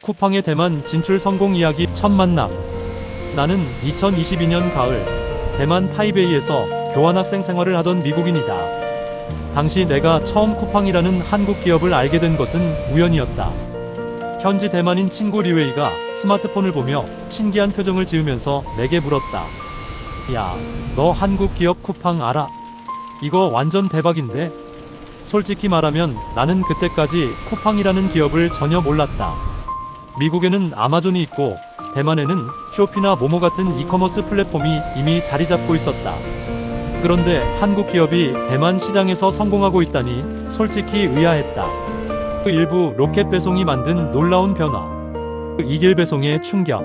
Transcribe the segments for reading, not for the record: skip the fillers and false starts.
쿠팡의 대만 진출 성공 이야기 첫 만남. 나는 2022년 가을 대만 타이베이에서 교환학생 생활을 하던 미국인이다. 당시 내가 처음 쿠팡이라는 한국 기업을 알게 된 것은 우연이었다. 현지 대만인 친구 리웨이가 스마트폰을 보며 신기한 표정을 지으면서 내게 물었다. 야, 너 한국 기업 쿠팡 알아? 이거 완전 대박인데? 솔직히 말하면 나는 그때까지 쿠팡이라는 기업을 전혀 몰랐다. 미국에는 아마존이 있고 대만에는 쇼피나 모모 같은 이커머스 플랫폼이 이미 자리 잡고 있었다. 그런데 한국 기업이 대만 시장에서 성공하고 있다니 솔직히 의아했다. 그 일부 로켓 배송이 만든 놀라운 변화. 이길 배송의 충격.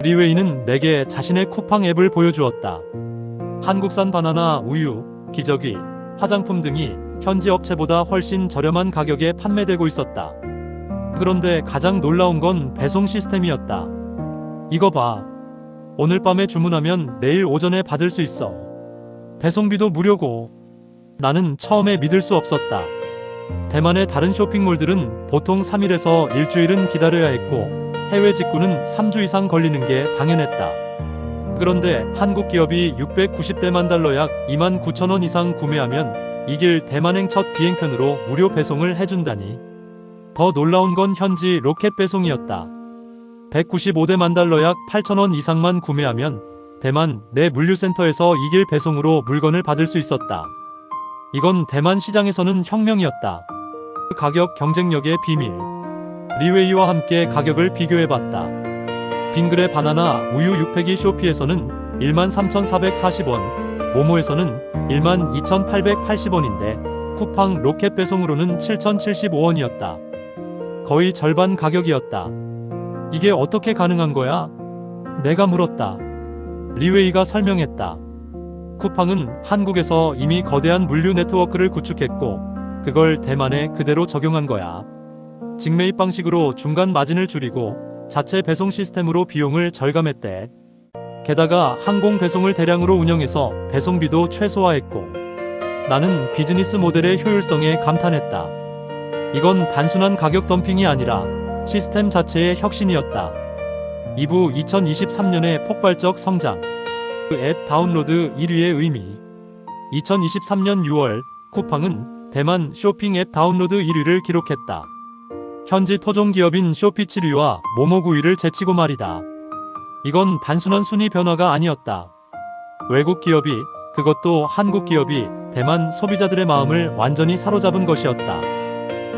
리웨이는 내게 자신의 쿠팡 앱을 보여주었다. 한국산 바나나, 우유, 기저귀, 화장품 등이 현지 업체보다 훨씬 저렴한 가격에 판매되고 있었다. 그런데 가장 놀라운 건 배송 시스템이었다. 이거 봐. 오늘 밤에 주문하면 내일 오전에 받을 수 있어. 배송비도 무료고. 나는 처음에 믿을 수 없었다. 대만의 다른 쇼핑몰들은 보통 3일에서 일주일은 기다려야 했고 해외 직구는 3주 이상 걸리는 게 당연했다. 그런데 한국 기업이 690대만 달러 약 29,000원 이상 구매하면 이길 대만행 첫 비행편으로 무료 배송을 해준다니. 더 놀라운 건 현지 로켓 배송이었다. 195대만 달러 약 8,000원 이상만 구매하면 대만 내 물류센터에서 이길 배송으로 물건을 받을 수 있었다. 이건 대만 시장에서는 혁명이었다. 가격 경쟁력의 비밀. 리웨이와 함께 가격을 비교해봤다. 빙그레 바나나 우유 6팩이 쇼피에서는 13,440원, 모모에서는 12,880원인데 쿠팡 로켓 배송으로는 7,075원이었다. 거의 절반 가격이었다. 이게 어떻게 가능한 거야? 내가 물었다. 리웨이가 설명했다. 쿠팡은 한국에서 이미 거대한 물류 네트워크를 구축했고 그걸 대만에 그대로 적용한 거야. 직매입 방식으로 중간 마진을 줄이고 자체 배송 시스템으로 비용을 절감했대. 게다가 항공 배송을 대량으로 운영해서 배송비도 최소화했고 나는 비즈니스 모델의 효율성에 감탄했다. 이건 단순한 가격 덤핑이 아니라 시스템 자체의 혁신이었다. 2부 2023년의 폭발적 성장. 그 앱 다운로드 1위의 의미. 2023년 6월 쿠팡은 대만 쇼핑 앱 다운로드 1위를 기록했다. 현지 토종 기업인 쇼피 7위와 모모 9위를 제치고 말이다. 이건 단순한 순위 변화가 아니었다. 외국 기업이, 그것도 한국 기업이 대만 소비자들의 마음을 완전히 사로잡은 것이었다.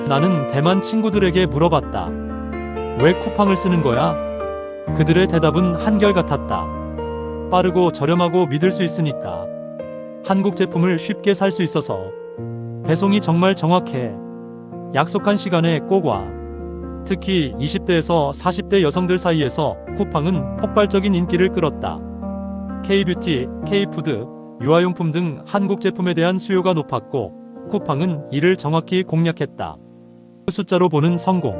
나는 대만 친구들에게 물어봤다. 왜 쿠팡을 쓰는 거야? 그들의 대답은 한결같았다. 빠르고 저렴하고 믿을 수 있으니까. 한국 제품을 쉽게 살 수 있어서. 배송이 정말 정확해. 약속한 시간에 꼭 와. 특히 20대에서 40대 여성들 사이에서 쿠팡은 폭발적인 인기를 끌었다. K뷰티, K푸드, 유아용품 등 한국 제품에 대한 수요가 높았고 쿠팡은 이를 정확히 공략했다. 숫자로 보는 성공.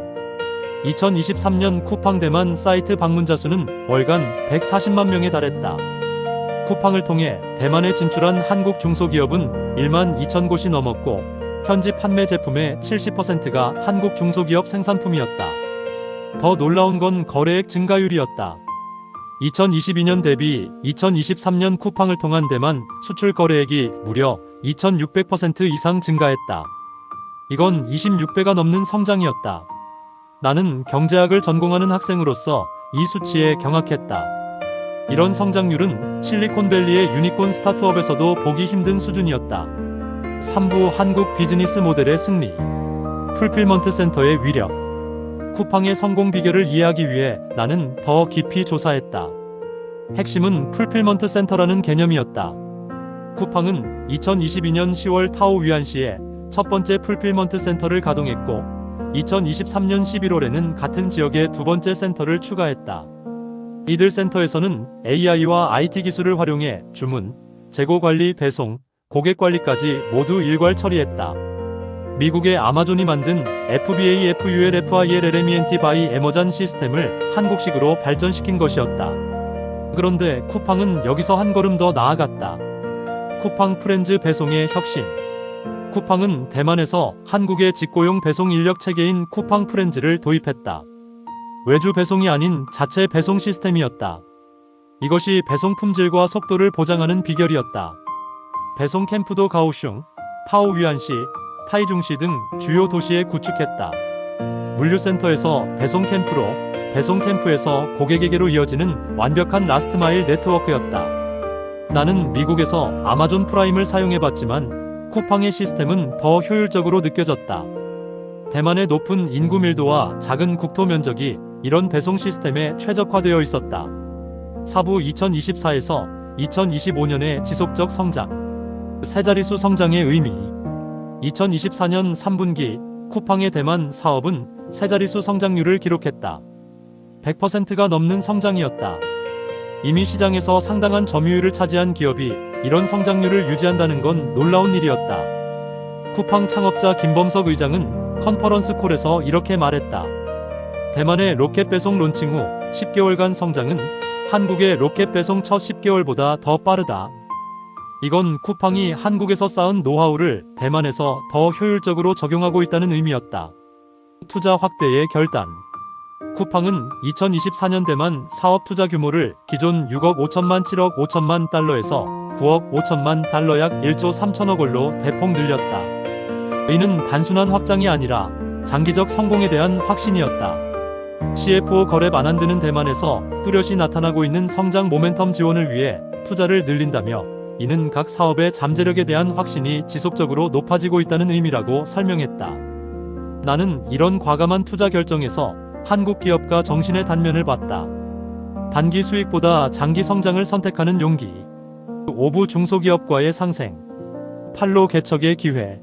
2023년 쿠팡 대만 사이트 방문자 수는 월간 140만 명에 달했다. 쿠팡을 통해 대만에 진출한 한국 중소기업은 1만 2천 곳이 넘었고 현지 판매 제품의 70%가 한국 중소기업 생산품이었다. 더 놀라운 건 거래액 증가율이었다. 2022년 대비 2023년 쿠팡을 통한 대만 수출 거래액이 무려 2600% 이상 증가했다. 이건 26배가 넘는 성장이었다. 나는 경제학을 전공하는 학생으로서 이 수치에 경악했다. 이런 성장률은 실리콘밸리의 유니콘 스타트업에서도 보기 힘든 수준이었다. 3부 한국 비즈니스 모델의 승리. 풀필먼트 센터의 위력. 쿠팡의 성공 비결을 이해하기 위해 나는 더 깊이 조사했다. 핵심은 풀필먼트 센터라는 개념이었다. 쿠팡은 2022년 10월 타오 위안시에 첫 번째 풀필먼트 센터를 가동했고 2023년 11월에는 같은 지역에 두 번째 센터를 추가했다. 이들 센터에서는 AI와 IT 기술을 활용해 주문, 재고 관리, 배송, 고객 관리까지 모두 일괄 처리했다. 미국의 아마존이 만든 FBA, FUL, FIL, LMENT by 에머전 시스템을 한국식으로 발전시킨 것이었다. 그런데 쿠팡은 여기서 한 걸음 더 나아갔다. 쿠팡 프렌즈 배송의 혁신. 쿠팡은 대만에서 한국의 직고용 배송 인력 체계인 쿠팡 프렌즈를 도입했다. 외주 배송이 아닌 자체 배송 시스템이었다. 이것이 배송 품질과 속도를 보장하는 비결이었다. 배송 캠프도 가오슝, 타오위안시, 타이중시 등 주요 도시에 구축했다. 물류센터에서 배송 캠프로, 배송 캠프에서 고객에게로 이어지는 완벽한 라스트 마일 네트워크였다. 나는 미국에서 아마존 프라임을 사용해봤지만 쿠팡의 시스템은 더 효율적으로 느껴졌다. 대만의 높은 인구 밀도와 작은 국토 면적이 이런 배송 시스템에 최적화되어 있었다. 사부 2024에서 2025년의 지속적 성장. 세 자릿수 성장의 의미. 2024년 3분기 쿠팡의 대만 사업은 세 자릿수 성장률을 기록했다. 100%가 넘는 성장이었다. 이미 시장에서 상당한 점유율을 차지한 기업이 이런 성장률을 유지한다는 건 놀라운 일이었다. 쿠팡 창업자 김범석 의장은 컨퍼런스 콜에서 이렇게 말했다. 대만의 로켓 배송 론칭 후 10개월간 성장은 한국의 로켓 배송 첫 10개월보다 더 빠르다. 이건 쿠팡이 한국에서 쌓은 노하우를 대만에서 더 효율적으로 적용하고 있다는 의미였다. 투자 확대의 결단. 쿠팡은 2024년 대만 사업 투자 규모를 기존 6억 5천만 7억 5천만 달러에서 9억 5천만 달러 약 1조 3천억 원로 대폭 늘렸다. 이는 단순한 확장이 아니라 장기적 성공에 대한 확신이었다. CFO 거래 안 한드는 대만에서 뚜렷이 나타나고 있는 성장 모멘텀 지원을 위해 투자를 늘린다며 이는 각 사업의 잠재력에 대한 확신이 지속적으로 높아지고 있다는 의미라고 설명했다. 나는 이런 과감한 투자 결정에서 한국 기업가 정신의 단면을 봤다. 단기 수익보다 장기 성장을 선택하는 용기. 5부 중소기업과의 상생. 판로 개척의 기회.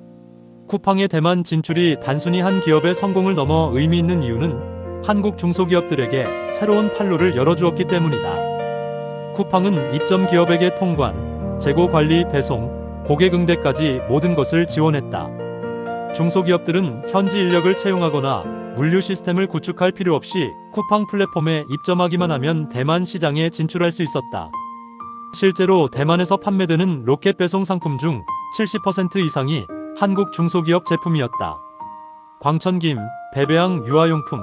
쿠팡의 대만 진출이 단순히 한 기업의 성공을 넘어 의미 있는 이유는 한국 중소기업들에게 새로운 판로를 열어주었기 때문이다. 쿠팡은 입점 기업에게 통관, 재고 관리, 배송, 고객 응대까지 모든 것을 지원했다. 중소기업들은 현지 인력을 채용하거나 물류 시스템을 구축할 필요 없이 쿠팡 플랫폼에 입점하기만 하면 대만 시장에 진출할 수 있었다. 실제로 대만에서 판매되는 로켓 배송 상품 중 70% 이상이 한국 중소기업 제품이었다. 광천김, 배배양 유아용품,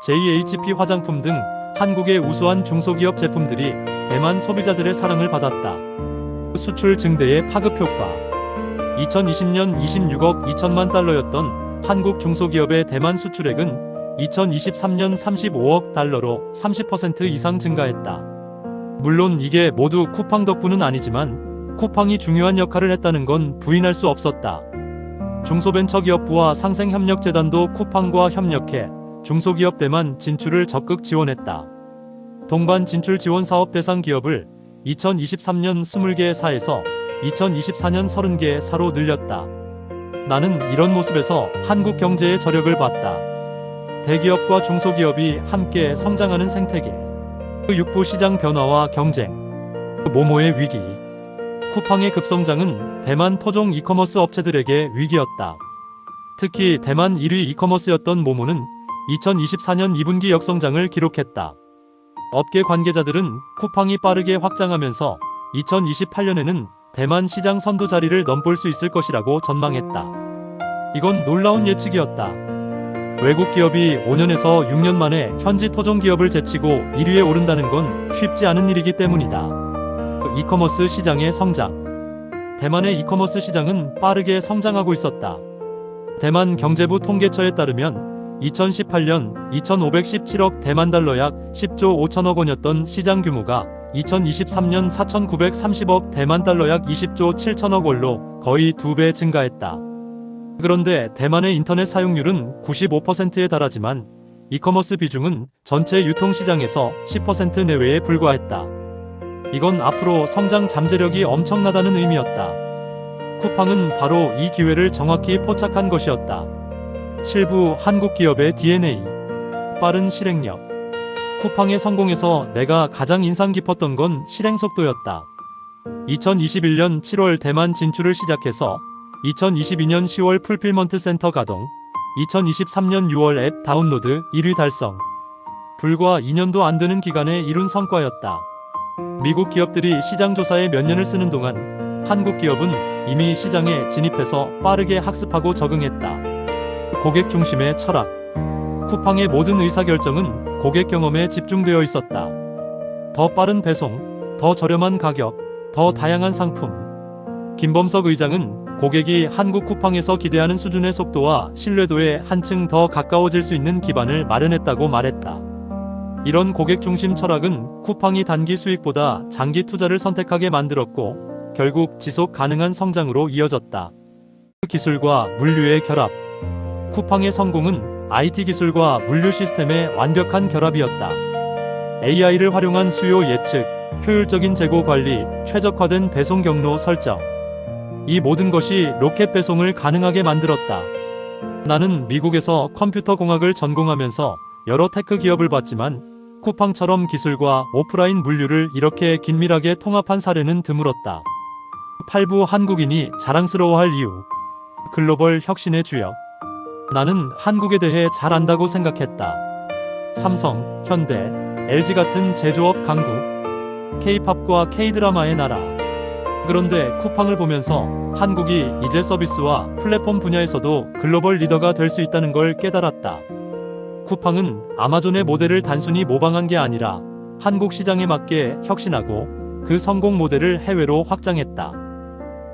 JHP 화장품 등 한국의 우수한 중소기업 제품들이 대만 소비자들의 사랑을 받았다. 수출 증대의 파급 효과. 2020년 26억 2천만 달러였던 한국 중소기업의 대만 수출액은 2023년 35억 달러로 30% 이상 증가했다. 물론 이게 모두 쿠팡 덕분은 아니지만 쿠팡이 중요한 역할을 했다는 건 부인할 수 없었다. 중소벤처기업부와 상생협력재단도 쿠팡과 협력해 중소기업 대만 진출을 적극 지원했다. 동반 진출 지원 사업 대상 기업을 2023년 20개 사에서 2024년 30개 사로 늘렸다. 나는 이런 모습에서 한국 경제의 저력을 봤다. 대기업과 중소기업이 함께 성장하는 생태계. 육부 시장 변화와 경쟁. 모모의 위기. 쿠팡의 급성장은 대만 토종 이커머스 업체들에게 위기였다. 특히 대만 1위 이커머스였던 모모는 2024년 2분기 역성장을 기록했다. 업계 관계자들은 쿠팡이 빠르게 확장하면서 2028년에는 대만 시장 선두 자리를 넘볼 수 있을 것이라고 전망했다. 이건 놀라운 예측이었다. 외국 기업이 5년에서 6년 만에 현지 토종 기업을 제치고 1위에 오른다는 건 쉽지 않은 일이기 때문이다. 이커머스 시장의 성장. 대만의 이커머스 시장은 빠르게 성장하고 있었다. 대만 경제부 통계처에 따르면 2018년 2,517억 대만 달러 약 10조 5천억 원이었던 시장 규모가 2023년 4,930억 대만 달러 약 20조 7천억 원로 거의 2배 증가했다. 그런데 대만의 인터넷 사용률은 95%에 달하지만 이커머스 비중은 전체 유통시장에서 10% 내외에 불과했다. 이건 앞으로 성장 잠재력이 엄청나다는 의미였다. 쿠팡은 바로 이 기회를 정확히 포착한 것이었다. 7부 한국 기업의 DNA. 빠른 실행력. 쿠팡의 성공에서 내가 가장 인상 깊었던 건 실행 속도였다. 2021년 7월 대만 진출을 시작해서 2022년 10월 풀필먼트 센터 가동, 2023년 6월 앱 다운로드 1위 달성. 불과 2년도 안 되는 기간에 이룬 성과였다. 미국 기업들이 시장 조사에 몇 년을 쓰는 동안 한국 기업은 이미 시장에 진입해서 빠르게 학습하고 적응했다. 고객 중심의 철학. 쿠팡의 모든 의사결정은 고객 경험에 집중되어 있었다. 더 빠른 배송, 더 저렴한 가격, 더 다양한 상품. 김범석 의장은 고객이 한국 쿠팡에서 기대하는 수준의 속도와 신뢰도에 한층 더 가까워질 수 있는 기반을 마련했다고 말했다. 이런 고객 중심 철학은 쿠팡이 단기 수익보다 장기 투자를 선택하게 만들었고 결국 지속 가능한 성장으로 이어졌다. 기술과 물류의 결합. 쿠팡의 성공은 IT 기술과 물류 시스템의 완벽한 결합이었다. AI를 활용한 수요 예측, 효율적인 재고 관리, 최적화된 배송 경로 설정. 이 모든 것이 로켓 배송을 가능하게 만들었다. 나는 미국에서 컴퓨터 공학을 전공하면서 여러 테크 기업을 봤지만 쿠팡처럼 기술과 오프라인 물류를 이렇게 긴밀하게 통합한 사례는 드물었다. 8부 한국인이 자랑스러워할 이유. 글로벌 혁신의 주역. 나는 한국에 대해 잘 안다고 생각했다. 삼성, 현대, LG 같은 제조업 강국, K-팝과 K-드라마의 나라. 그런데 쿠팡을 보면서 한국이 이제 서비스와 플랫폼 분야에서도 글로벌 리더가 될 수 있다는 걸 깨달았다. 쿠팡은 아마존의 모델을 단순히 모방한 게 아니라 한국 시장에 맞게 혁신하고 그 성공 모델을 해외로 확장했다.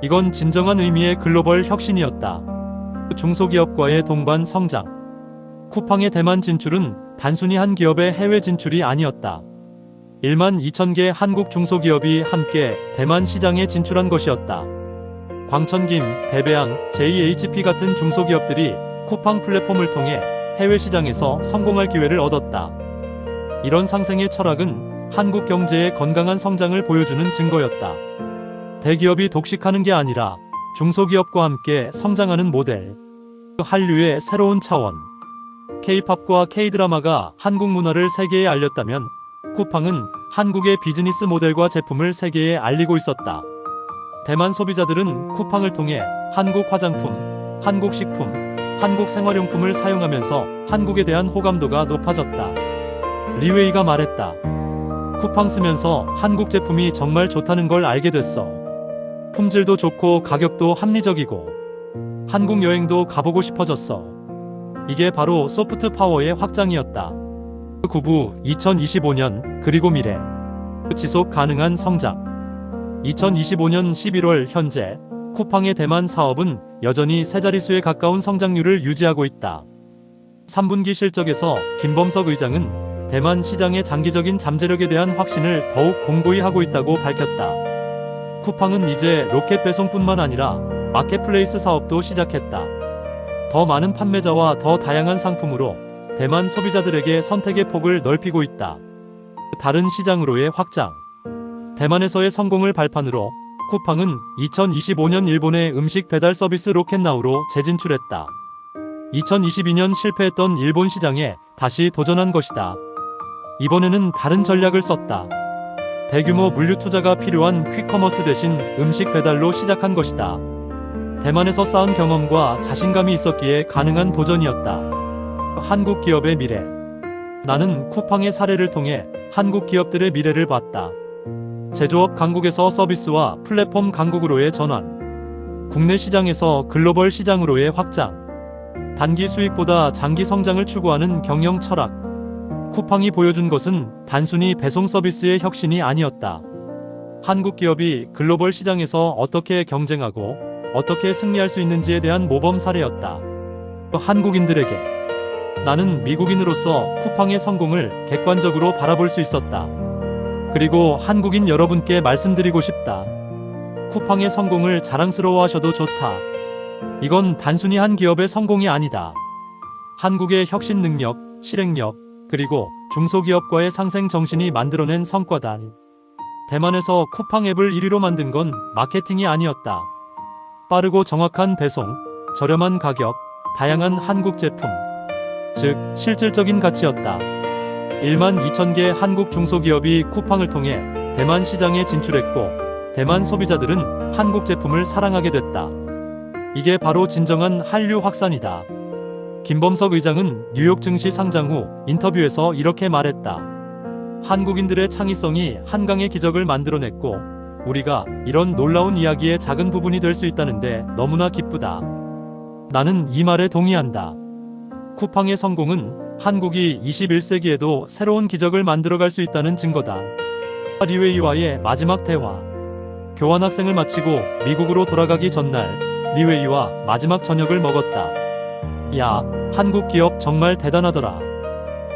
이건 진정한 의미의 글로벌 혁신이었다. 중소기업과의 동반 성장. 쿠팡의 대만 진출은 단순히 한 기업의 해외 진출이 아니었다. 1만 2천 개 한국 중소기업이 함께 대만 시장에 진출한 것이었다. 광천김, 베베양, JHP 같은 중소기업들이 쿠팡 플랫폼을 통해 해외 시장에서 성공할 기회를 얻었다. 이런 상생의 철학은 한국 경제의 건강한 성장을 보여주는 증거였다. 대기업이 독식하는 게 아니라 중소기업과 함께 성장하는 모델. 한류의 새로운 차원. K-팝과 K-드라마가 한국 문화를 세계에 알렸다면 쿠팡은 한국의 비즈니스 모델과 제품을 세계에 알리고 있었다. 대만 소비자들은 쿠팡을 통해 한국 화장품, 한국 식품, 한국 생활용품을 사용하면서 한국에 대한 호감도가 높아졌다. 리웨이가 말했다. 쿠팡 쓰면서 한국 제품이 정말 좋다는 걸 알게 됐어. 품질도 좋고 가격도 합리적이고 한국 여행도 가보고 싶어졌어. 이게 바로 소프트 파워의 확장이었다. 9부 2025년 그리고 미래. 지속 가능한 성장. 2025년 11월 현재 쿠팡의 대만 사업은 여전히 세 자릿수에 가까운 성장률을 유지하고 있다. 3분기 실적에서 김범석 의장은 대만 시장의 장기적인 잠재력에 대한 확신을 더욱 공고히 하고 있다고 밝혔다. 쿠팡은 이제 로켓 배송뿐만 아니라 마켓플레이스 사업도 시작했다. 더 많은 판매자와 더 다양한 상품으로 대만 소비자들에게 선택의 폭을 넓히고 있다. 다른 시장으로의 확장. 대만에서의 성공을 발판으로 쿠팡은 2025년 일본의 음식 배달 서비스 로켓나우로 재진출했다. 2022년 실패했던 일본 시장에 다시 도전한 것이다. 이번에는 다른 전략을 썼다. 대규모 물류 투자가 필요한 퀵커머스 대신 음식 배달로 시작한 것이다. 대만에서 쌓은 경험과 자신감이 있었기에 가능한 도전이었다. 한국 기업의 미래. 나는 쿠팡의 사례를 통해 한국 기업들의 미래를 봤다. 제조업 강국에서 서비스와 플랫폼 강국으로의 전환. 국내 시장에서 글로벌 시장으로의 확장. 단기 수익보다 장기 성장을 추구하는 경영 철학. 쿠팡이 보여준 것은 단순히 배송 서비스의 혁신이 아니었다. 한국 기업이 글로벌 시장에서 어떻게 경쟁하고 어떻게 승리할 수 있는지에 대한 모범 사례였다. 한국인들에게. 나는 미국인으로서 쿠팡의 성공을 객관적으로 바라볼 수 있었다. 그리고 한국인 여러분께 말씀드리고 싶다. 쿠팡의 성공을 자랑스러워하셔도 좋다. 이건 단순히 한 기업의 성공이 아니다. 한국의 혁신 능력, 실행력, 그리고 중소기업과의 상생 정신이 만들어낸 성과다. 대만에서 쿠팡 앱을 1위로 만든 건 마케팅이 아니었다. 빠르고 정확한 배송, 저렴한 가격, 다양한 한국 제품. 즉, 실질적인 가치였다. 1만 2천 개 한국 중소기업이 쿠팡을 통해 대만 시장에 진출했고 대만 소비자들은 한국 제품을 사랑하게 됐다. 이게 바로 진정한 한류 확산이다. 김범석 의장은 뉴욕 증시 상장 후 인터뷰에서 이렇게 말했다. 한국인들의 창의성이 한강의 기적을 만들어냈고 우리가 이런 놀라운 이야기의 작은 부분이 될 수 있다는데 너무나 기쁘다. 나는 이 말에 동의한다. 쿠팡의 성공은 한국이 21세기에도 새로운 기적을 만들어갈 수 있다는 증거다. 리웨이와의 마지막 대화. 교환학생을 마치고 미국으로 돌아가기 전날 리웨이와 마지막 저녁을 먹었다. 야, 한국 기업 정말 대단하더라.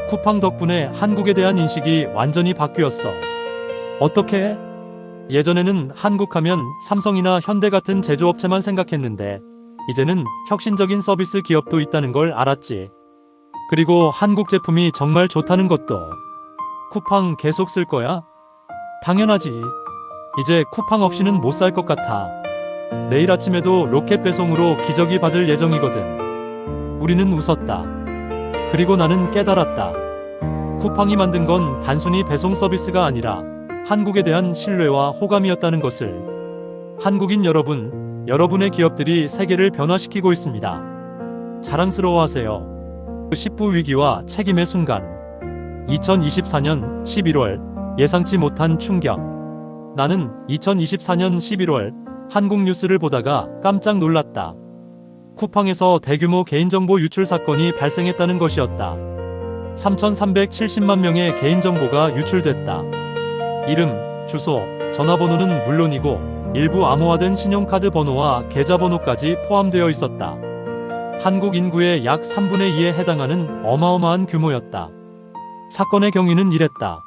쿠팡 덕분에 한국에 대한 인식이 완전히 바뀌었어. 어떻게? 예전에는 한국하면 삼성이나 현대 같은 제조업체만 생각했는데 이제는 혁신적인 서비스 기업도 있다는 걸 알았지. 그리고 한국 제품이 정말 좋다는 것도. 쿠팡 계속 쓸 거야? 당연하지. 이제 쿠팡 없이는 못 살 것 같아. 내일 아침에도 로켓 배송으로 기저귀 받을 예정이거든. 우리는 웃었다. 그리고 나는 깨달았다. 쿠팡이 만든 건 단순히 배송 서비스가 아니라 한국에 대한 신뢰와 호감이었다는 것을. 한국인 여러분, 여러분의 기업들이 세계를 변화시키고 있습니다. 자랑스러워하세요. 10부 위기와 책임의 순간. 2024년 11월 예상치 못한 충격. 나는 2024년 11월 한국 뉴스를 보다가 깜짝 놀랐다. 쿠팡에서 대규모 개인정보 유출 사건이 발생했다는 것이었다. 3,370만 명의 개인정보가 유출됐다. 이름, 주소, 전화번호는 물론이고 일부 암호화된 신용카드 번호와 계좌번호까지 포함되어 있었다. 한국 인구의 약 3분의 2에 해당하는 어마어마한 규모였다. 사건의 경위는 이랬다.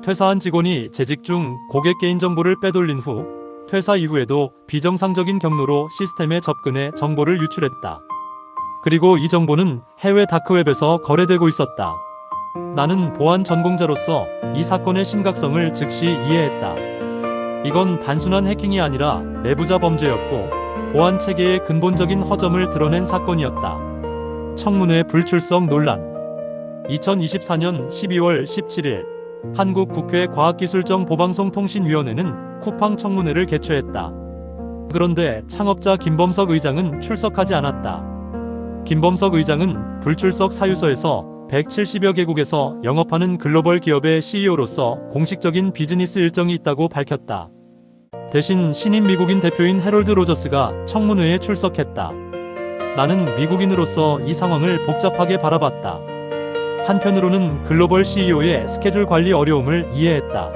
퇴사한 직원이 재직 중 고객 개인정보를 빼돌린 후 퇴사 이후에도 비정상적인 경로로 시스템에 접근해 정보를 유출했다. 그리고 이 정보는 해외 다크웹에서 거래되고 있었다. 나는 보안 전공자로서 이 사건의 심각성을 즉시 이해했다. 이건 단순한 해킹이 아니라 내부자 범죄였고 보안 체계의 근본적인 허점을 드러낸 사건이었다. 청문회 불출석 논란. 2024년 12월 17일 한국 국회 과학기술정보방송통신위원회는 쿠팡 청문회를 개최했다. 그런데 창업자 김범석 의장은 출석하지 않았다. 김범석 의장은 불출석 사유서에서 170여 개국에서 영업하는 글로벌 기업의 CEO로서 공식적인 비즈니스 일정이 있다고 밝혔다. 대신 신임 미국인 대표인 해롤드 로저스가 청문회에 출석했다. 나는 미국인으로서 이 상황을 복잡하게 바라봤다. 한편으로는 글로벌 CEO의 스케줄 관리 어려움을 이해했다.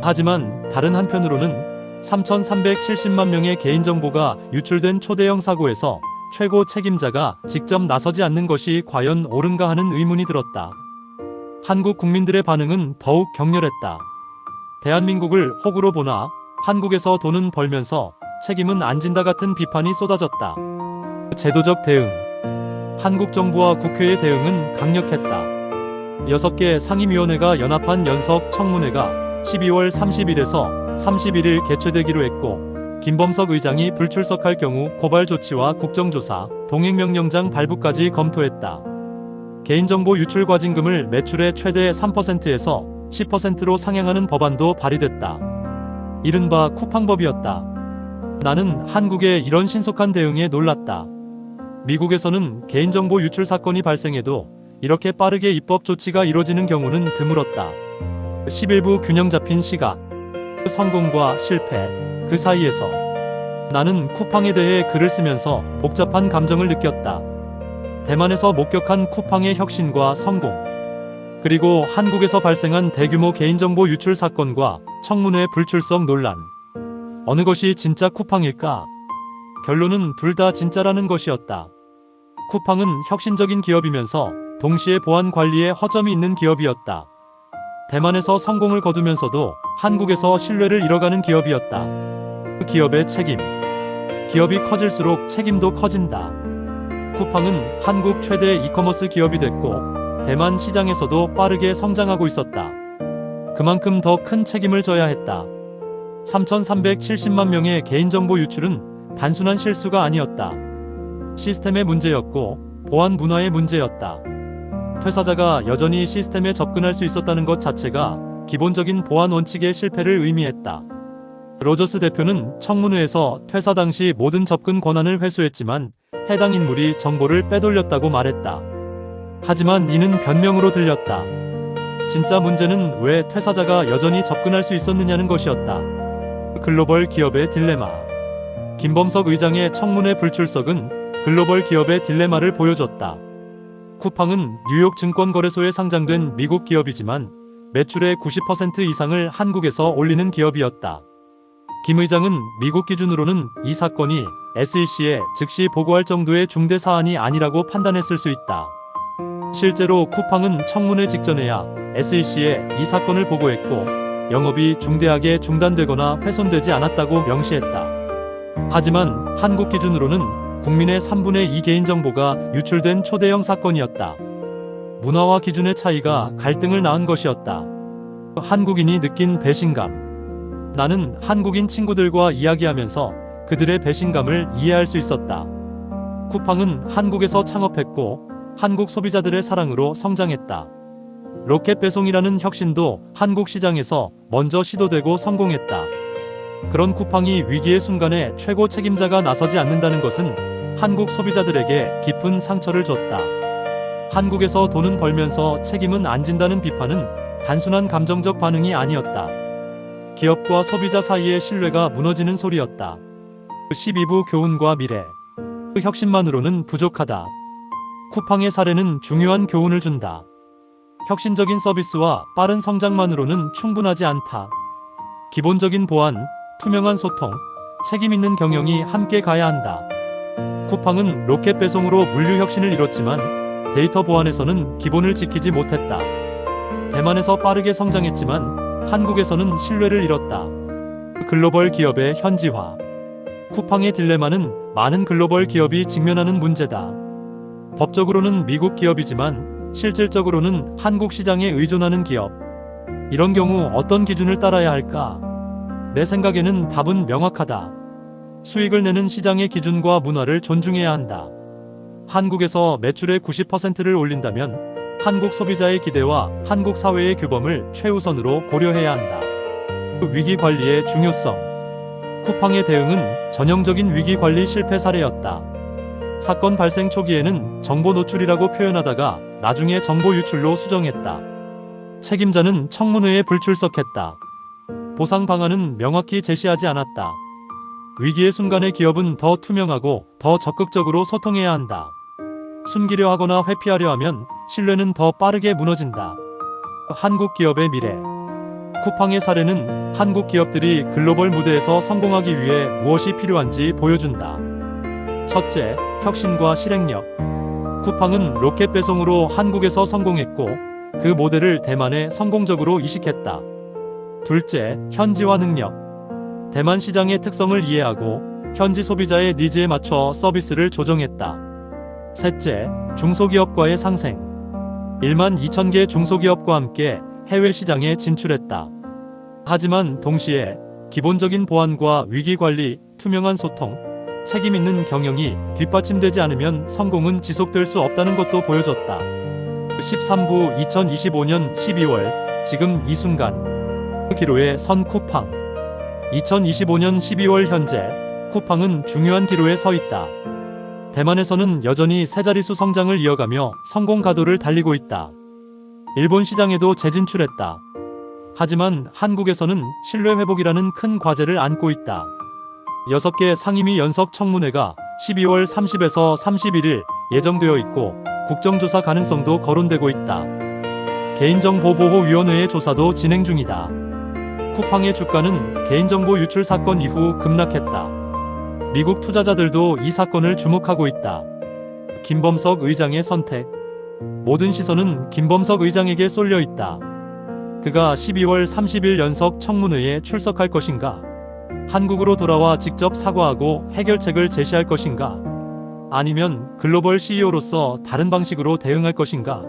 하지만 다른 한편으로는 3,370만 명의 개인정보가 유출된 초대형 사고에서 최고 책임자가 직접 나서지 않는 것이 과연 옳은가 하는 의문이 들었다. 한국 국민들의 반응은 더욱 격렬했다. 대한민국을 호구로 보나 한국에서 돈은 벌면서 책임은 안 진다 같은 비판이 쏟아졌다. 제도적 대응. 한국 정부와 국회의 대응은 강력했다. 6개 상임위원회가 연합한 연석 청문회가 12월 30일에서 31일 개최되기로 했고 김범석 의장이 불출석할 경우 고발 조치와 국정조사, 동행명령장 발부까지 검토했다. 개인정보 유출 과징금을 매출의 최대 3%에서 10%로 상향하는 법안도 발의됐다. 이른바 쿠팡법이었다. 나는 한국의 이런 신속한 대응에 놀랐다. 미국에서는 개인정보 유출 사건이 발생해도 이렇게 빠르게 입법 조치가 이뤄지는 경우는 드물었다. 11부 균형 잡힌 시각. 성공과 실패, 그 사이에서. 나는 쿠팡에 대해 글을 쓰면서 복잡한 감정을 느꼈다. 대만에서 목격한 쿠팡의 혁신과 성공, 그리고 한국에서 발생한 대규모 개인정보 유출 사건과 청문회 불출석 논란. 어느 것이 진짜 쿠팡일까? 결론은 둘 다 진짜라는 것이었다. 쿠팡은 혁신적인 기업이면서 동시에 보안 관리에 허점이 있는 기업이었다. 대만에서 성공을 거두면서도 한국에서 신뢰를 잃어가는 기업이었다. 그 기업의 책임. 기업이 커질수록 책임도 커진다. 쿠팡은 한국 최대 이커머스 기업이 됐고 대만 시장에서도 빠르게 성장하고 있었다. 그만큼 더 큰 책임을 져야 했다. 3,370만 명의 개인정보 유출은 단순한 실수가 아니었다. 시스템의 문제였고 보안 문화의 문제였다. 퇴사자가 여전히 시스템에 접근할 수 있었다는 것 자체가 기본적인 보안 원칙의 실패를 의미했다. 로저스 대표는 청문회에서 퇴사 당시 모든 접근 권한을 회수했지만 해당 인물이 정보를 빼돌렸다고 말했다. 하지만 이는 변명으로 들렸다. 진짜 문제는 왜 퇴사자가 여전히 접근할 수 있었느냐는 것이었다. 글로벌 기업의 딜레마. 김범석 의장의 청문회 불출석은 글로벌 기업의 딜레마를 보여줬다. 쿠팡은 뉴욕 증권거래소에 상장된 미국 기업이지만 매출의 90% 이상을 한국에서 올리는 기업이었다. 김 의장은 미국 기준으로는 이 사건이 SEC에 즉시 보고할 정도의 중대 사안이 아니라고 판단했을 수 있다. 실제로 쿠팡은 청문회 직전에야 SEC에 이 사건을 보고했고 영업이 중대하게 중단되거나 훼손되지 않았다고 명시했다. 하지만 한국 기준으로는 국민의 3분의 2 개인정보가 유출된 초대형 사건이었다. 문화와 기준의 차이가 갈등을 낳은 것이었다. 한국인이 느낀 배신감. 나는 한국인 친구들과 이야기하면서 그들의 배신감을 이해할 수 있었다. 쿠팡은 한국에서 창업했고 한국 소비자들의 사랑으로 성장했다. 로켓 배송이라는 혁신도 한국 시장에서 먼저 시도되고 성공했다. 그런 쿠팡이 위기의 순간에 최고 책임자가 나서지 않는다는 것은 한국 소비자들에게 깊은 상처를 줬다. 한국에서 돈은 벌면서 책임은 안 진다는 비판은 단순한 감정적 반응이 아니었다. 기업과 소비자 사이의 신뢰가 무너지는 소리였다. 12부 교훈과 미래. 그 혁신만으로는 부족하다. 쿠팡의 사례는 중요한 교훈을 준다. 혁신적인 서비스와 빠른 성장만으로는 충분하지 않다. 기본적인 보안, 투명한 소통, 책임 있는 경영이 함께 가야 한다. 쿠팡은 로켓 배송으로 물류 혁신을 이뤘지만 데이터 보안에서는 기본을 지키지 못했다. 대만에서 빠르게 성장했지만 한국에서는 신뢰를 잃었다. 글로벌 기업의 현지화. 쿠팡의 딜레마는 많은 글로벌 기업이 직면하는 문제다. 법적으로는 미국 기업이지만 실질적으로는 한국 시장에 의존하는 기업. 이런 경우 어떤 기준을 따라야 할까? 내 생각에는 답은 명확하다. 수익을 내는 시장의 기준과 문화를 존중해야 한다. 한국에서 매출의 90%를 올린다면 한국 소비자의 기대와 한국 사회의 규범을 최우선으로 고려해야 한다. 위기 관리의 중요성. 쿠팡의 대응은 전형적인 위기 관리 실패 사례였다. 사건 발생 초기에는 정보 노출이라고 표현하다가 나중에 정보 유출로 수정했다. 책임자는 청문회에 불출석했다. 보상 방안은 명확히 제시하지 않았다. 위기의 순간에 기업은 더 투명하고 더 적극적으로 소통해야 한다. 숨기려 하거나 회피하려 하면 신뢰는 더 빠르게 무너진다. 한국 기업의 미래. 쿠팡의 사례는 한국 기업들이 글로벌 무대에서 성공하기 위해 무엇이 필요한지 보여준다. 첫째, 혁신과 실행력. 쿠팡은 로켓 배송으로 한국에서 성공했고 그 모델을 대만에 성공적으로 이식했다. 둘째, 현지화 능력. 대만 시장의 특성을 이해하고 현지 소비자의 니즈에 맞춰 서비스를 조정했다. 셋째, 중소기업과의 상생. 1만 2천 개 중소기업과 함께 해외 시장에 진출했다. 하지만 동시에 기본적인 보안과 위기관리, 투명한 소통, 책임 있는 경영이 뒷받침되지 않으면 성공은 지속될 수 없다는 것도 보여줬다. 13부 2025년 12월 지금 이 순간 기로에 선 쿠팡. 2025년 12월 현재 쿠팡은 중요한 기로에 서 있다. 대만에서는 여전히 세 자릿수 성장을 이어가며 성공 가도를 달리고 있다. 일본 시장에도 재진출했다. 하지만 한국에서는 신뢰 회복이라는 큰 과제를 안고 있다. 6개 상임위 연석 청문회가 12월 30에서 31일 예정되어 있고 국정조사 가능성도 거론되고 있다. 개인정보보호위원회의 조사도 진행 중이다. 쿠팡의 주가는 개인정보 유출 사건 이후 급락했다. 미국 투자자들도 이 사건을 주목하고 있다. 김범석 의장의 선택. 모든 시선은 김범석 의장에게 쏠려 있다. 그가 12월 30일 연석 청문회에 출석할 것인가? 한국으로 돌아와 직접 사과하고 해결책을 제시할 것인가? 아니면 글로벌 CEO로서 다른 방식으로 대응할 것인가?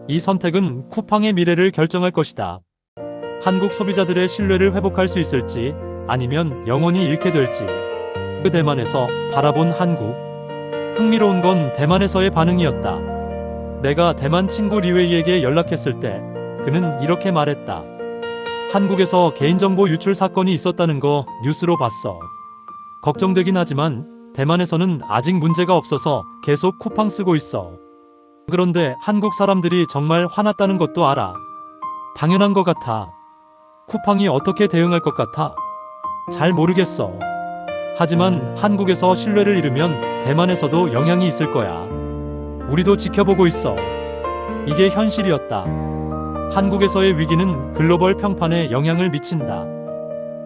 이 선택은 쿠팡의 미래를 결정할 것이다. 한국 소비자들의 신뢰를 회복할 수 있을지 아니면 영원히 잃게 될지. 그 대만에서 바라본 한국. 흥미로운 건 대만에서의 반응이었다. 내가 대만 친구 리웨이에게 연락했을 때 그는 이렇게 말했다. 한국에서 개인정보 유출 사건이 있었다는 거 뉴스로 봤어. 걱정되긴 하지만 대만에서는 아직 문제가 없어서 계속 쿠팡 쓰고 있어. 그런데 한국 사람들이 정말 화났다는 것도 알아. 당연한 것 같아. 쿠팡이 어떻게 대응할 것 같아? 잘 모르겠어. 하지만 한국에서 신뢰를 잃으면 대만에서도 영향이 있을 거야. 우리도 지켜보고 있어. 이게 현실이었다. 한국에서의 위기는 글로벌 평판에 영향을 미친다.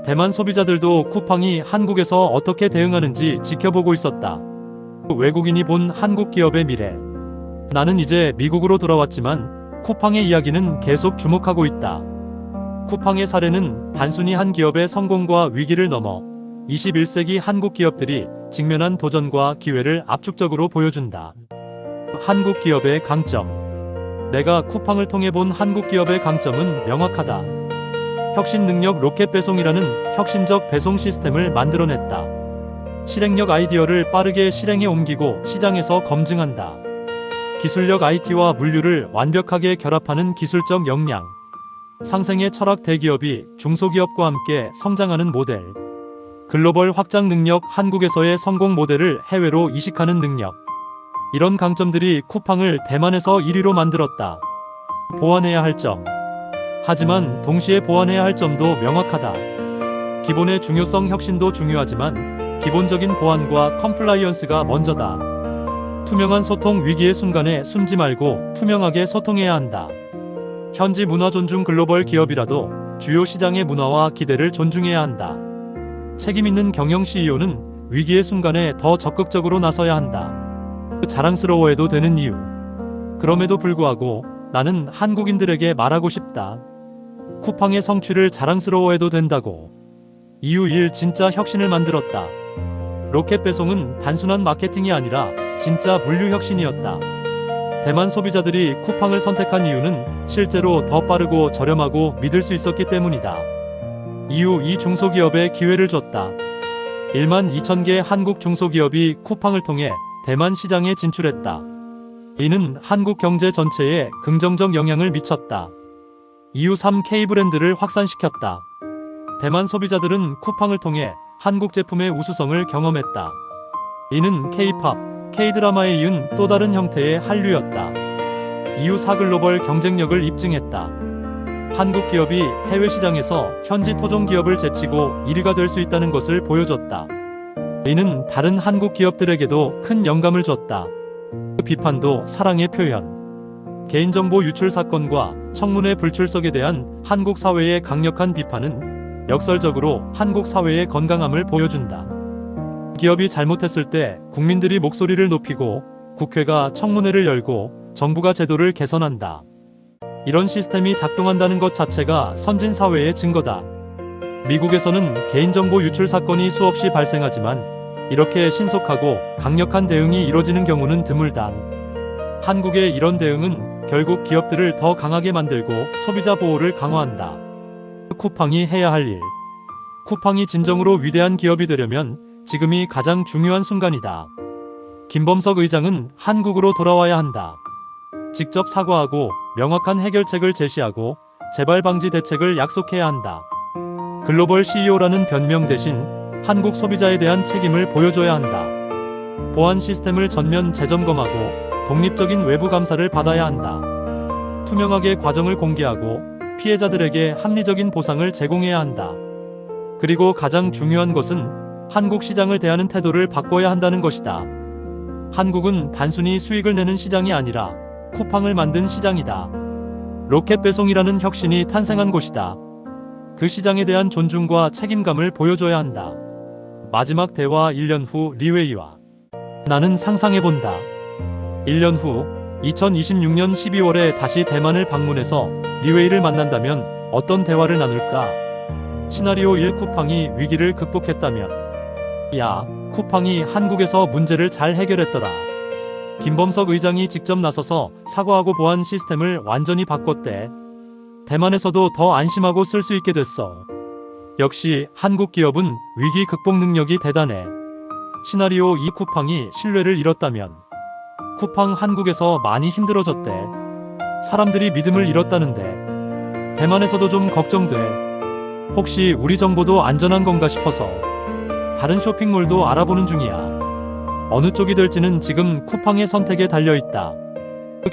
대만 소비자들도 쿠팡이 한국에서 어떻게 대응하는지 지켜보고 있었다. 외국인이 본 한국 기업의 미래. 나는 이제 미국으로 돌아왔지만 쿠팡의 이야기는 계속 주목하고 있다. 쿠팡의 사례는 단순히 한 기업의 성공과 위기를 넘어 21세기 한국 기업들이 직면한 도전과 기회를 압축적으로 보여준다. 한국 기업의 강점. 내가 쿠팡을 통해 본 한국 기업의 강점은 명확하다. 혁신 능력 로켓 배송이라는 혁신적 배송 시스템을 만들어냈다. 실행력 아이디어를 빠르게 실행에 옮기고 시장에서 검증한다. 기술력 IT와 물류를 완벽하게 결합하는 기술적 역량. 상생의 철학 대기업이 중소기업과 함께 성장하는 모델. 글로벌 확장 능력 한국에서의 성공 모델을 해외로 이식하는 능력. 이런 강점들이 쿠팡을 대만에서 1위로 만들었다. 보완해야 할 점. 하지만 동시에 보완해야 할 점도 명확하다. 기본의 중요성 혁신도 중요하지만 기본적인 보안과 컴플라이언스가 먼저다. 투명한 소통 위기의 순간에 숨지 말고 투명하게 소통해야 한다. 현지 문화 존중 글로벌 기업이라도 주요 시장의 문화와 기대를 존중해야 한다. 책임 있는 경영 CEO는 위기의 순간에 더 적극적으로 나서야 한다. 자랑스러워해도 되는 이유. 그럼에도 불구하고 나는 한국인들에게 말하고 싶다. 쿠팡의 성취를 자랑스러워해도 된다고. 이유 1. 진짜 혁신을 만들었다. 로켓 배송은 단순한 마케팅이 아니라 진짜 물류 혁신이었다. 대만 소비자들이 쿠팡을 선택한 이유는 실제로 더 빠르고 저렴하고 믿을 수 있었기 때문이다. 이후 이 중소기업에 기회를 줬다. 1만 2천 개 한국 중소기업이 쿠팡을 통해 대만 시장에 진출했다. 이는 한국 경제 전체에 긍정적 영향을 미쳤다. 이후 3. K브랜드를 확산시켰다. 대만 소비자들은 쿠팡을 통해 한국 제품의 우수성을 경험했다. 이는 K-팝, K-드라마에 이은 또 다른 형태의 한류였다. 이후 4. 글로벌 경쟁력을 입증했다. 한국 기업이 해외 시장에서 현지 토종 기업을 제치고 1위가 될 수 있다는 것을 보여줬다. 이는 다른 한국 기업들에게도 큰 영감을 줬다. 비판도 사랑의 표현. 개인정보 유출 사건과 청문회 불출석에 대한 한국 사회의 강력한 비판은 역설적으로 한국 사회의 건강함을 보여준다. 기업이 잘못했을 때 국민들이 목소리를 높이고 국회가 청문회를 열고 정부가 제도를 개선한다. 이런 시스템이 작동한다는 것 자체가 선진 사회의 증거다. 미국에서는 개인정보 유출 사건이 수없이 발생하지만 이렇게 신속하고 강력한 대응이 이뤄지는 경우는 드물다. 한국의 이런 대응은 결국 기업들을 더 강하게 만들고 소비자 보호를 강화한다. 쿠팡이 해야 할 일. 쿠팡이 진정으로 위대한 기업이 되려면 지금이 가장 중요한 순간이다. 김범석 의장은 한국으로 돌아와야 한다. 직접 사과하고 명확한 해결책을 제시하고 재발 방지 대책을 약속해야 한다. 글로벌 CEO라는 변명 대신 한국 소비자에 대한 책임을 보여줘야 한다. 보안 시스템을 전면 재점검하고 독립적인 외부 감사를 받아야 한다. 투명하게 과정을 공개하고 피해자들에게 합리적인 보상을 제공해야 한다. 그리고 가장 중요한 것은 한국 시장을 대하는 태도를 바꿔야 한다는 것이다. 한국은 단순히 수익을 내는 시장이 아니라 쿠팡을 만든 시장이다. 로켓 배송이라는 혁신이 탄생한 곳이다. 그 시장에 대한 존중과 책임감을 보여줘야 한다. 마지막 대화. 1년 후 리웨이와 나는 상상해본다. 1년 후 2026년 12월에 다시 대만을 방문해서 리웨이를 만난다면 어떤 대화를 나눌까? 시나리오 1. 쿠팡이 위기를 극복했다면. 야, 쿠팡이 한국에서 문제를 잘 해결했더라. 김범석 의장이 직접 나서서 사과하고 보안 시스템을 완전히 바꿨대. 대만에서도 더 안심하고 쓸 수 있게 됐어. 역시 한국 기업은 위기 극복 능력이 대단해. 시나리오 2. 쿠팡이 신뢰를 잃었다면. 쿠팡 한국에서 많이 힘들어졌대. 사람들이 믿음을 잃었다는데. 대만에서도 좀 걱정돼. 혹시 우리 정보도 안전한 건가 싶어서. 다른 쇼핑몰도 알아보는 중이야. 어느 쪽이 될지는 지금 쿠팡의 선택에 달려있다.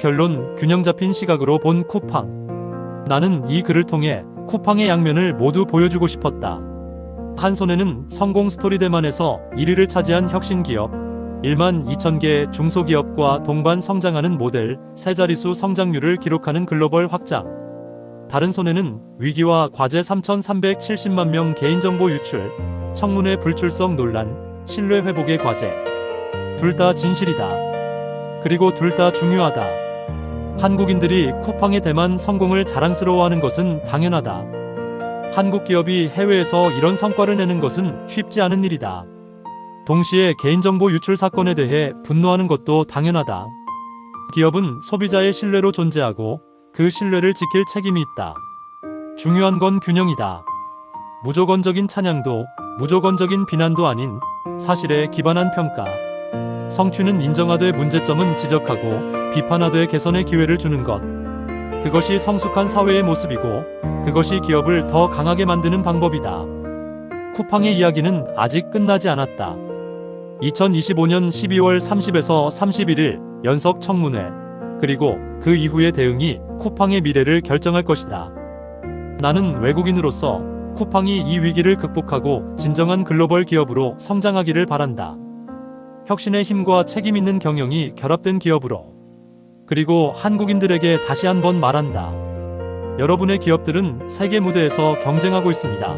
결론. 균형 잡힌 시각으로 본 쿠팡. 나는 이 글을 통해 쿠팡의 양면을 모두 보여주고 싶었다. 한 손에는 성공 스토리 대만에서 1위를 차지한 혁신 기업, 1만 2천 개 중소기업과 동반 성장하는 모델, 세 자릿수 성장률을 기록하는 글로벌 확장. 다른 손에는 위기와 과제 3,370만 명 개인정보 유출, 청문회 불출석 논란, 신뢰 회복의 과제. 둘 다 진실이다. 그리고 둘 다 중요하다. 한국인들이 쿠팡의 대만 성공을 자랑스러워하는 것은 당연하다. 한국 기업이 해외에서 이런 성과를 내는 것은 쉽지 않은 일이다. 동시에 개인정보 유출 사건에 대해 분노하는 것도 당연하다. 기업은 소비자의 신뢰로 존재하고 그 신뢰를 지킬 책임이 있다. 중요한 건 균형이다. 무조건적인 찬양도 무조건적인 비난도 아닌 사실에 기반한 평가. 성취는 인정하되 문제점은 지적하고 비판하되 개선의 기회를 주는 것. 그것이 성숙한 사회의 모습이고 그것이 기업을 더 강하게 만드는 방법이다. 쿠팡의 이야기는 아직 끝나지 않았다. 2025년 12월 30에서 31일 연석 청문회, 그리고 그 이후의 대응이 쿠팡의 미래를 결정할 것이다. 나는 외국인으로서 쿠팡이 이 위기를 극복하고 진정한 글로벌 기업으로 성장하기를 바란다. 혁신의 힘과 책임 있는 경영이 결합된 기업으로. 그리고 한국인들에게 다시 한번 말한다. 여러분의 기업들은 세계 무대에서 경쟁하고 있습니다.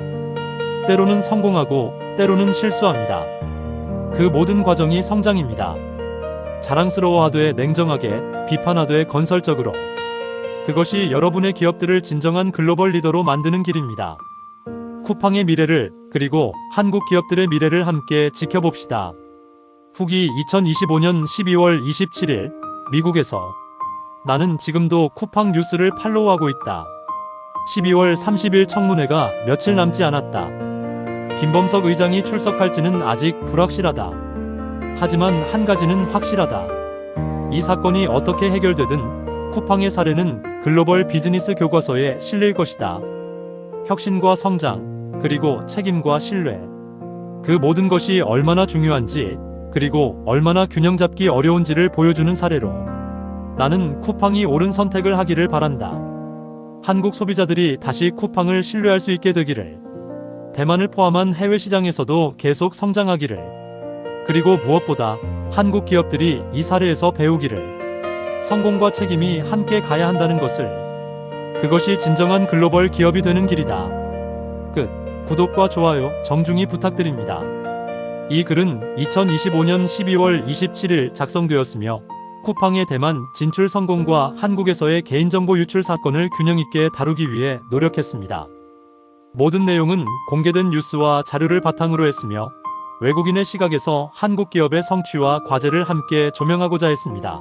때로는 성공하고 때로는 실수합니다. 그 모든 과정이 성장입니다. 자랑스러워하되 냉정하게, 비판하되 건설적으로. 그것이 여러분의 기업들을 진정한 글로벌 리더로 만드는 길입니다. 쿠팡의 미래를, 그리고 한국 기업들의 미래를 함께 지켜봅시다. 후기 2025년 12월 27일 미국에서. 나는 지금도 쿠팡 뉴스를 팔로우하고 있다. 12월 30일 청문회가 며칠 남지 않았다. 김범석 의장이 출석할지는 아직 불확실하다. 하지만 한 가지는 확실하다. 이 사건이 어떻게 해결되든 쿠팡의 사례는 글로벌 비즈니스 교과서에 실릴 것이다. 혁신과 성장, 그리고 책임과 신뢰. 그 모든 것이 얼마나 중요한지, 그리고 얼마나 균형 잡기 어려운지를 보여주는 사례로. 나는 쿠팡이 옳은 선택을 하기를 바란다. 한국 소비자들이 다시 쿠팡을 신뢰할 수 있게 되기를. 대만을 포함한 해외 시장에서도 계속 성장하기를. 그리고 무엇보다 한국 기업들이 이 사례에서 배우기를. 성공과 책임이 함께 가야 한다는 것을. 그것이 진정한 글로벌 기업이 되는 길이다. 끝. 구독과 좋아요 정중히 부탁드립니다. 이 글은 2025년 12월 27일 작성되었으며 쿠팡의 대만 진출 성공과 한국에서의 개인정보 유출 사건을 균형 있게 다루기 위해 노력했습니다. 모든 내용은 공개된 뉴스와 자료를 바탕으로 했으며 외국인의 시각에서 한국 기업의 성취와 과제를 함께 조명하고자 했습니다.